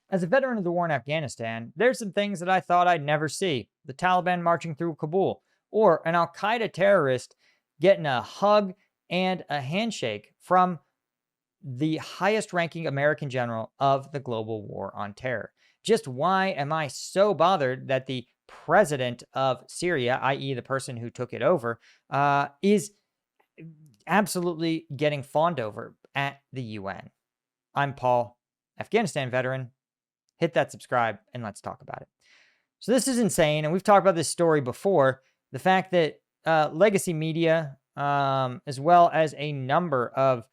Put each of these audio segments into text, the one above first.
As a veteran of the war in Afghanistan, there's some things that I thought I'd never see. The Taliban marching through Kabul, or an Al Qaeda terrorist getting a hug and a handshake from the highest ranking American general of the global war on terror. Just why am I so bothered that the president of Syria, i.e., the person who took it over, is absolutely getting fawned over at the UN? I'm Paul, Afghanistan veteran. Hit that subscribe and let's talk about it. So this is insane, and we've talked about this story before. The fact that legacy media, as well as a number of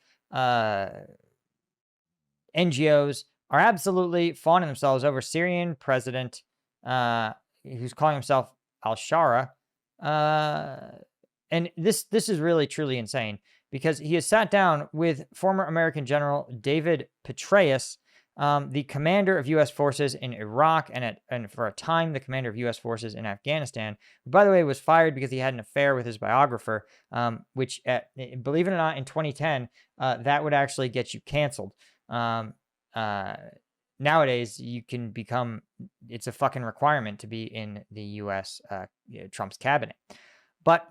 NGOs, are absolutely fawning themselves over Syrian president who's calling himself Al-Sharaa. And this is really, truly insane, because he has sat down with former American General David Petraeus, the commander of U.S. forces in Iraq, and for a time, the commander of U.S. forces in Afghanistan, who, by the way, was fired because he had an affair with his biographer, which, believe it or not, in 2010, that would actually get you canceled. Nowadays, you can become, it's a fucking requirement to be in the U.S. Trump's cabinet. But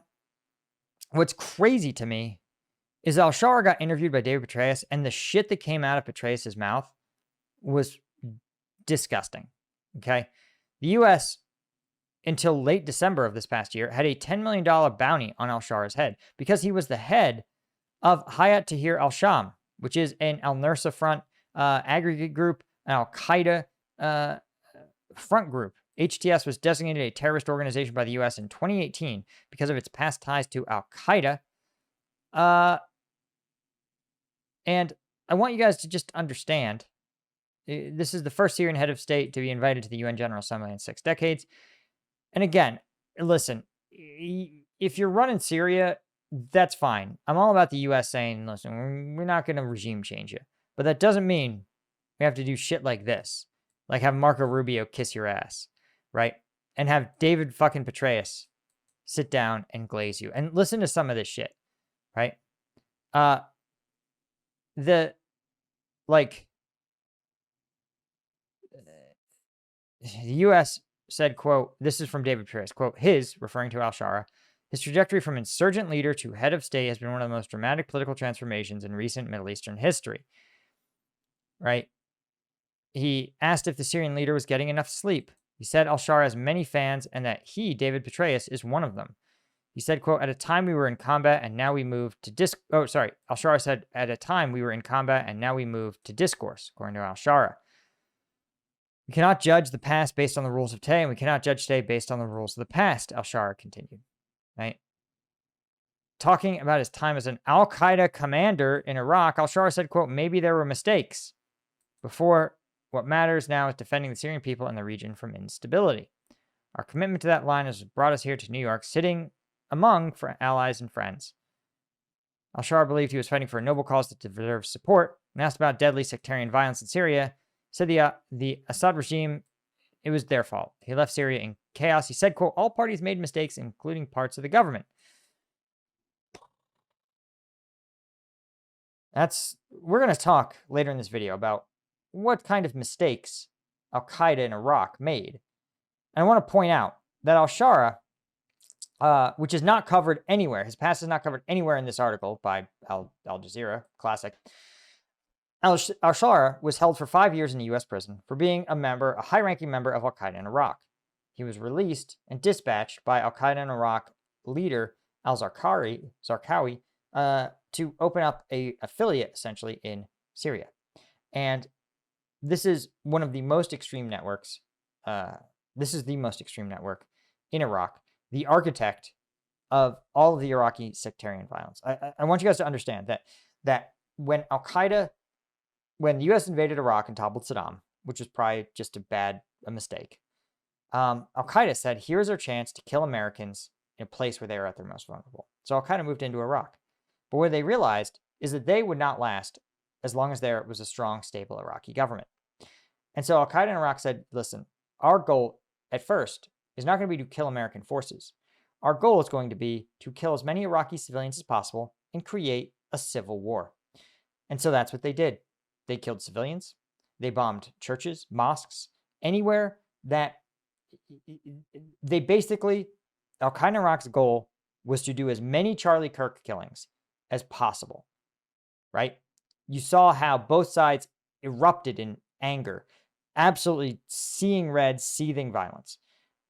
what's crazy to me is Al-Sharaa got interviewed by David Petraeus, and the shit that came out of Petraeus' mouth was disgusting. Okay. The U.S., until late December of this past year, had a $10 million bounty on Al-Sharaa's head because he was the head of Hayat Tahrir al-Sham, which is an al-Nusra Front aggregate group, an Al-Qaeda front group. HTS was designated a terrorist organization by the U.S. in 2018 because of its past ties to Al-Qaeda. And I want you guys to just understand, this is the first Syrian head of state to be invited to the UN General Assembly in 6 decades. And again, listen, if you're running Syria, that's fine. I'm all about the U.S. saying, listen, we're not going to regime change you. But that doesn't mean we have to do shit like this. Like have Marco Rubio kiss your ass, right? And have David fucking Petraeus sit down and glaze you. And listen to some of this shit, right? The U.S. said, quote, this is from David Petraeus, quote, referring to Al-Sharaa, his trajectory from insurgent leader to head of state has been one of the most dramatic political transformations in recent Middle Eastern history, right? He asked if the Syrian leader was getting enough sleep. He said Al-Sharaa has many fans and that he, David Petraeus, is one of them. He said, quote, at a time we were in combat and now we moved to Al-Sharaa said, at a time we were in combat and now we moved to discourse, according to Al-Sharaa. We cannot judge the past based on the rules of today, and we cannot judge today based on the rules of the past, Al-Sharaa continued, right? Talking about his time as an Al-Qaeda commander in Iraq, Al-Sharaa said, quote, maybe there were mistakes. Before, what matters now is defending the Syrian people and the region from instability. Our commitment to that line has brought us here to New York, sitting among allies and friends. Al-Sharaa believed he was fighting for a noble cause that deserves support. When asked about deadly sectarian violence in Syria, said the Assad regime, it was their fault. He left Syria in chaos. He said, quote, all parties made mistakes, including parts of the government. We're going to talk later in this video about what kind of mistakes Al-Qaeda in Iraq made. And I want to point out that Al-Sharaa, which is not covered anywhere, his past is not covered anywhere in this article by Al Jazeera, classic. Al-Sharaa was held for 5 years in a U.S. prison for being a high-ranking member of Al-Qaeda in Iraq. He was released and dispatched by Al-Qaeda in Iraq leader al-Zarqawi to open up an affiliate, essentially, in Syria. And this is one of the most extreme networks. This is the most extreme network in Iraq, the architect of all of the Iraqi sectarian violence. I want you guys to understand that when the U.S. invaded Iraq and toppled Saddam, which was probably just a mistake, Al-Qaeda said, here's our chance to kill Americans in a place where they are at their most vulnerable. So Al-Qaeda moved into Iraq. But what they realized is that they would not last as long as there was a strong, stable Iraqi government. And so Al-Qaeda in Iraq said, listen, our goal at first is not going to be to kill American forces. Our goal is going to be to kill as many Iraqi civilians as possible and create a civil war. And so that's what they did. They killed civilians. They bombed churches, mosques, anywhere that they basically, Al-Qaeda in Iraq's goal was to do as many Charlie Kirk killings as possible, right? You saw how both sides erupted in anger, absolutely seeing red, seething violence,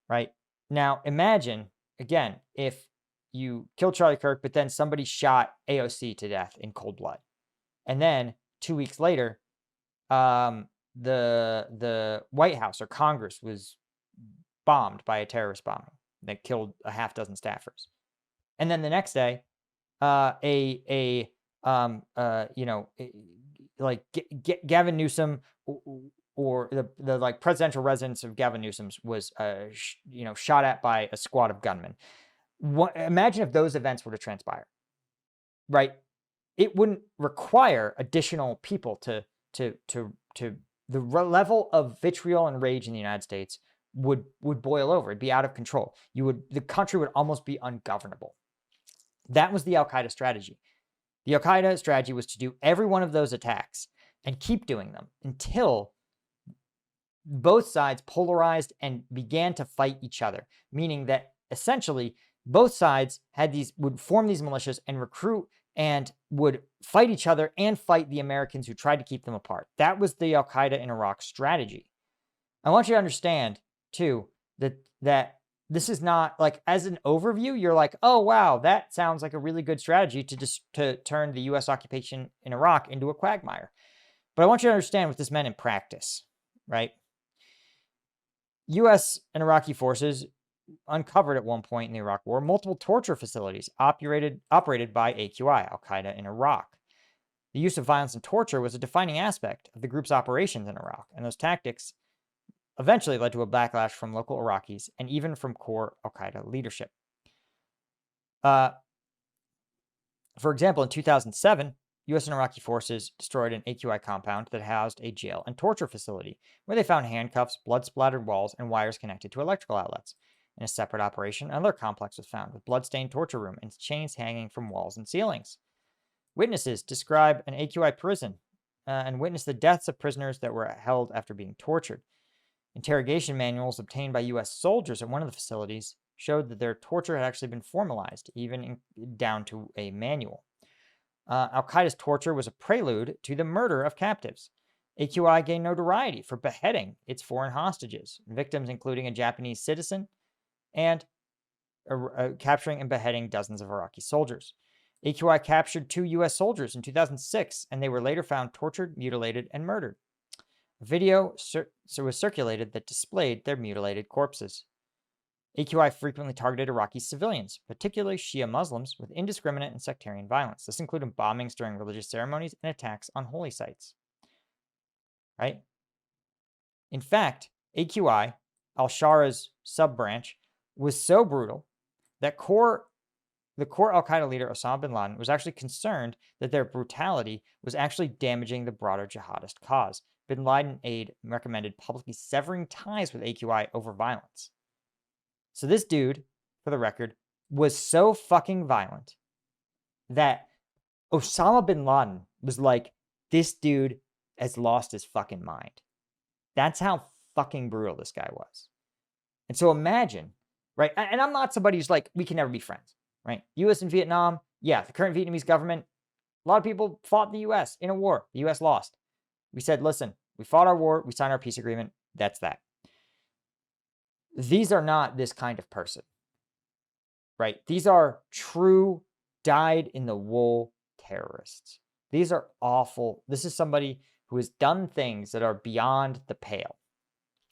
right? Now, imagine, again, if you killed Charlie Kirk, but then somebody shot AOC to death in cold blood. And then 2 weeks later, the White House or Congress was bombed by a terrorist bombing that killed a half dozen staffers. And then the next day, Gavin Newsom or the like presidential residence of Gavin Newsom's was shot at by a squad of gunmen. Imagine if those events were to transpire, right? It wouldn't require additional people to the level of vitriol and rage in the United States would boil over. It'd be out of control. The country would almost be ungovernable. That was the Al-Qaeda strategy. The Al-Qaeda strategy was to do every one of those attacks and keep doing them until both sides polarized and began to fight each other, meaning that essentially both sides would form these militias and recruit and would fight each other and fight the Americans who tried to keep them apart. That was the Al-Qaeda in Iraq strategy. I want you to understand, too, that this is not, like, as an overview, you're like, oh, wow, that sounds like a really good strategy to turn the U.S. occupation in Iraq into a quagmire. But I want you to understand what this meant in practice, right? U.S. and Iraqi forces uncovered at one point in the Iraq War multiple torture facilities operated by AQI, Al-Qaeda in Iraq. The use of violence and torture was a defining aspect of the group's operations in Iraq, and those tactics eventually led to a backlash from local Iraqis and even from core Al-Qaeda leadership. For example, in 2007, U.S. and Iraqi forces destroyed an AQI compound that housed a jail and torture facility, where they found handcuffs, blood-splattered walls, and wires connected to electrical outlets. In a separate operation, another complex was found with blood-stained torture room and chains hanging from walls and ceilings. Witnesses describe an AQI prison and witnessed the deaths of prisoners that were held after being tortured. Interrogation manuals obtained by U.S. soldiers at one of the facilities showed that their torture had actually been formalized, even down to a manual. Al-Qaeda's torture was a prelude to the murder of captives. AQI gained notoriety for beheading its foreign hostages, victims including a Japanese citizen, and capturing and beheading dozens of Iraqi soldiers. AQI captured 2 U.S. soldiers in 2006, and they were later found tortured, mutilated, and murdered. A video was circulated that displayed their mutilated corpses. AQI frequently targeted Iraqi civilians, particularly Shia Muslims, with indiscriminate and sectarian violence. This included bombings during religious ceremonies and attacks on holy sites. Right? In fact, AQI, Al-Shara's sub-branch, was so brutal that the core Al-Qaeda leader Osama bin Laden was actually concerned that their brutality was actually damaging the broader jihadist cause. Bin Laden aide recommended publicly severing ties with AQI over violence. So this dude, for the record, was so fucking violent that Osama bin Laden was like, this dude has lost his fucking mind. That's how fucking brutal this guy was. And so imagine, right? And I'm not somebody who's like, we can never be friends, right? U.S. and Vietnam, yeah, the current Vietnamese government, a lot of people fought the U.S. in a war. The U.S. lost. We said, listen, we fought our war, we signed our peace agreement, that's that. These are not this kind of person, right? These are true dyed-in-the-wool terrorists. These are awful. This is somebody who has done things that are beyond the pale.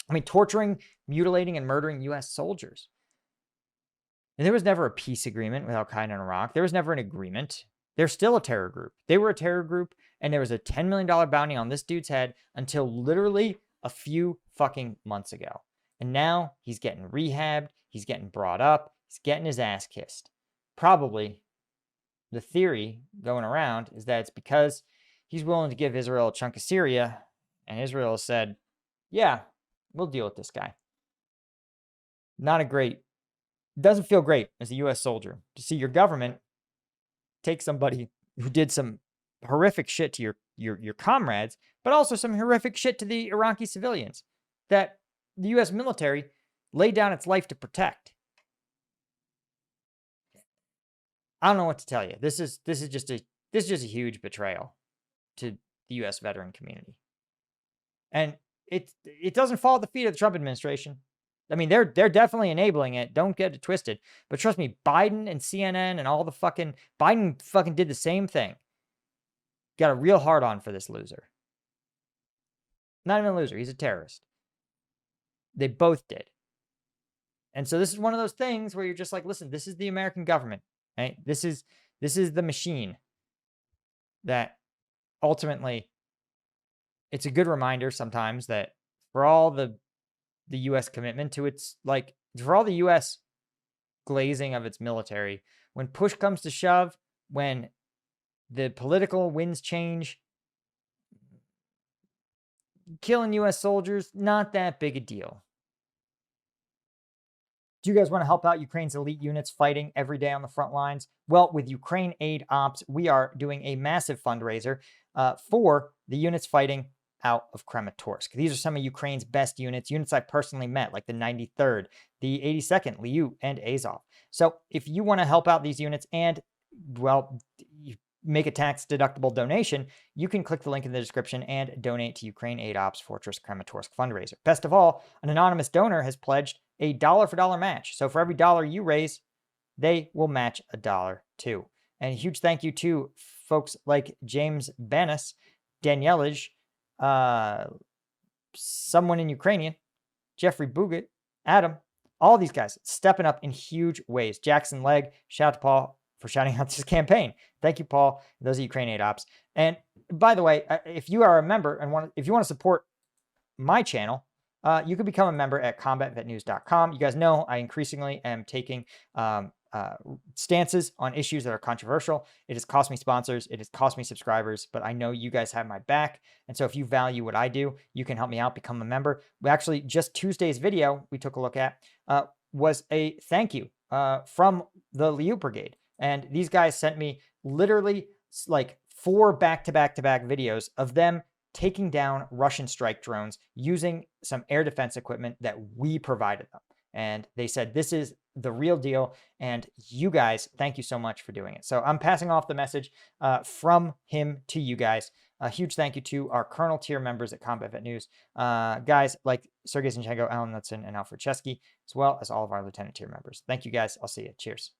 I mean, torturing, mutilating, and murdering U.S. soldiers. And there was never a peace agreement with Al-Qaeda in Iraq. There was never an agreement. They're still a terror group. They were a terror group, and there was a $10 million bounty on this dude's head until literally a few fucking months ago. And now he's getting rehabbed. He's getting brought up. He's getting his ass kissed. Probably the theory going around is that it's because he's willing to give Israel a chunk of Syria, and Israel has said, yeah, we'll deal with this guy. Doesn't feel great as a U.S. soldier to see your government take somebody who did some horrific shit to your comrades, but also some horrific shit to the Iraqi civilians that the U.S. military laid down its life to protect. I don't know what to tell you. This is just a huge betrayal to the U.S. veteran community, and it doesn't fall at the feet of the Trump administration. I mean, they're definitely enabling it. Don't get it twisted. But trust me, Biden and CNN and all the Biden fucking did the same thing. Got a real hard on for this loser. Not even a loser. He's a terrorist. They both did. And so this is one of those things where you're just like, listen, this is the American government. Right? This is the machine that ultimately, it's a good reminder sometimes that for all the U.S. commitment to its, like, for all the U.S. glazing of its military, when push comes to shove, when the political winds change, killing U.S. soldiers, not that big a deal. Do you guys want to help out Ukraine's elite units fighting every day on the front lines? Well, with Ukraine Aid Ops, we are doing a massive fundraiser for the units fighting out of Kramatorsk. These are some of Ukraine's best units I personally met, like the 93rd, the 82nd, Liu, and Azov. So if you want to help out these units and, well, make a tax-deductible donation, you can click the link in the description and donate to Ukraine Aid Ops Fortress Kramatorsk fundraiser. Best of all, an anonymous donor has pledged a dollar-for-dollar match. So for every dollar you raise, they will match a dollar too. And a huge thank you to folks like James Banis, Danielij, someone in Ukrainian, Jeffrey Bugat, Adam, all these guys stepping up in huge ways. Jackson Legg, shout out to Paul for shouting out this campaign. Thank you, Paul. Those are Ukraine Aid Ops. And by the way, if you are a member and if you want to support my channel, you can become a member at combatvetnews.com. You guys know I increasingly am taking stances on issues that are controversial. It has cost me sponsors. It has cost me subscribers, but I know you guys have my back. And so if you value what I do, you can help me out, become a member. We actually, just Tuesday's video we took a look at was a thank you from the Liu Brigade. And these guys sent me literally like 4 back-to-back-to-back videos of them taking down Russian strike drones using some air defense equipment that we provided them. And they said, this is the real deal. And you guys, thank you so much for doing it. So I'm passing off the message from him to you guys. A huge thank you to our Colonel tier members at Combat Vet News. Guys like Sergei Zinchenko, Alan Knudsen, and Alfred Chesky, as well as all of our Lieutenant tier members. Thank you guys. I'll see you. Cheers.